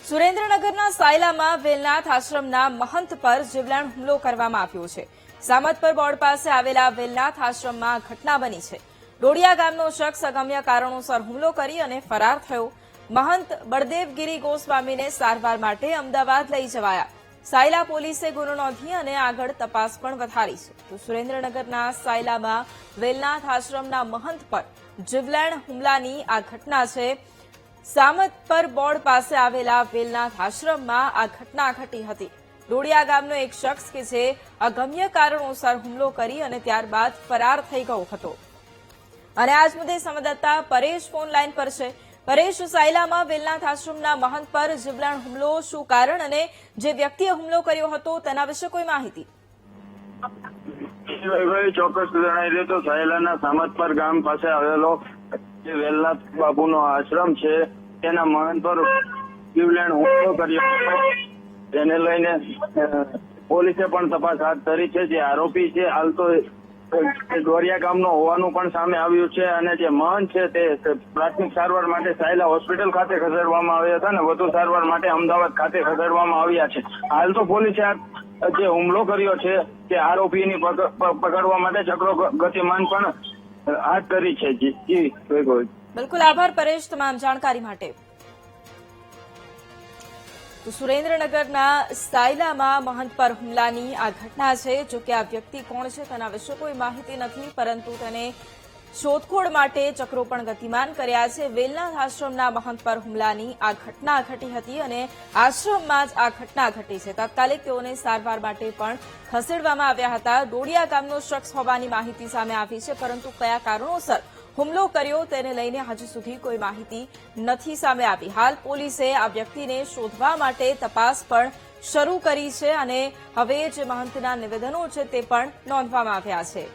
સુરેન્દ્રનગરના સાયલામાં વેલનાથ આશ્રમના મહંત પર જીવલેણ હુમલો કરવામાં આવ્યો છે। સામતપર બોર્ડ પાસે આવેલા વેલનાથ આશ્રમમાં ઘટના બની છે। ડોડિયા ગામનો શખ્સ અગમ્ય કારણોસર હુમલો કરી અને ફરાર થયો। મહંત બળદેવગીરી ગોસ્વામીને સારવાર માટે અમદાવાદ લઈ જવાયા। સાયલા પોલીસે ગુનો નોંધી અને આગળ તપાસ પણ વધારી છે। તો સુરેન્દ્રનગરના સાયલામાં વેલનાથ આશ્રમના મહંત પર જીવલેણ હુમલાની આ ઘટના છે। સામતપર બોર્ડ પાસે આવેલા વેલનાથ આશ્રમમાં આ ઘટના ઘટી હતી। ડોડિયા ગામનો એક શખ્સ કે જે અગમ્ય કારણોસર હુમલો કરી અને ત્યારબાદ ફરાર થઈ ગયો હતો। અને આજ મુદ્દે સંવાદદાતા પરેશ ફોન લાઈન પર છે। પરેશ, સાયલામાં વેલનાથ આશ્રમના મહંત પર જીવલેણ હુમલો શું કારણ અને જે વ્યક્તિએ હુમલો કર્યો હતો તેના વિશે કોઈ માહિતી? ચોક્કસ જણાવી દે તો સાયલાના સામતપર ગામ પાસે આવેલો જે વેલનાથ બાપુનો આશ્રમ છે તેના મહંત પર જીવલેણ હુમલો કર્યો હતો। તેને લઈને પોલીસે પણ તપાસ હાથ ધરી છે। જે આરોપી છે હાલ તો ડોડિયા ગામનો હોવાનું પણ સામે આવ્યું છે અને જે મહંત છે તે પ્રાથમિક સારવાર માટે સાયલા હોસ્પિટલ ખાતે ખસેડવામાં આવ્યા હતા અને વધુ સારવાર માટે અમદાવાદ ખાતે ખસેડવામાં આવ્યા છે। હાલ તો પોલીસે જે હુમલો કર્યો છે તે આરોપીની પકડવા માટે ચક્રો ગતિમાન પણ હાથ ધરી છે। જી બિલકુલ, આભાર પરેશ તમામ જાણકારી માટે। તો સુરેન્દ્રનગરના સાયલામાં મહંત પર હુમલાની આ ઘટના છે। જો કે આ વ્યક્તિ કોણ છે તેના વિશે કોઈ માહિતી નથી, પરંતુ તેને શોધખોળ માટે ચક્રો પણ ગતિમાન કર્યા છે। વેલનાથ આશ્રમના મહંત પર હુમલાની આ ઘટના ઘટી હતી અને આશ્રમમાં જ આ ઘટના ઘટી છે। તાત્કાલિક તેઓને સારવાર માટે પણ ખસેડવામાં આવ્યા હતા। ડોડિયા ગામનો શખ્સ હોવાની માહિતી સામે આવી છે, પરંતુ કયા કારણોસર હુમલો કર્યો તેને લઈને હજુ સુધી કોઈ માહિતી નથી સામે આવી। હાલ પોલીસે આ વ્યક્તિને શોધવા માટે તપાસ પણ શરૂ કરી છે અને હવે જે મહંતના નિવેદનો છે તે પણ નોંધવામાં આવ્યા છે।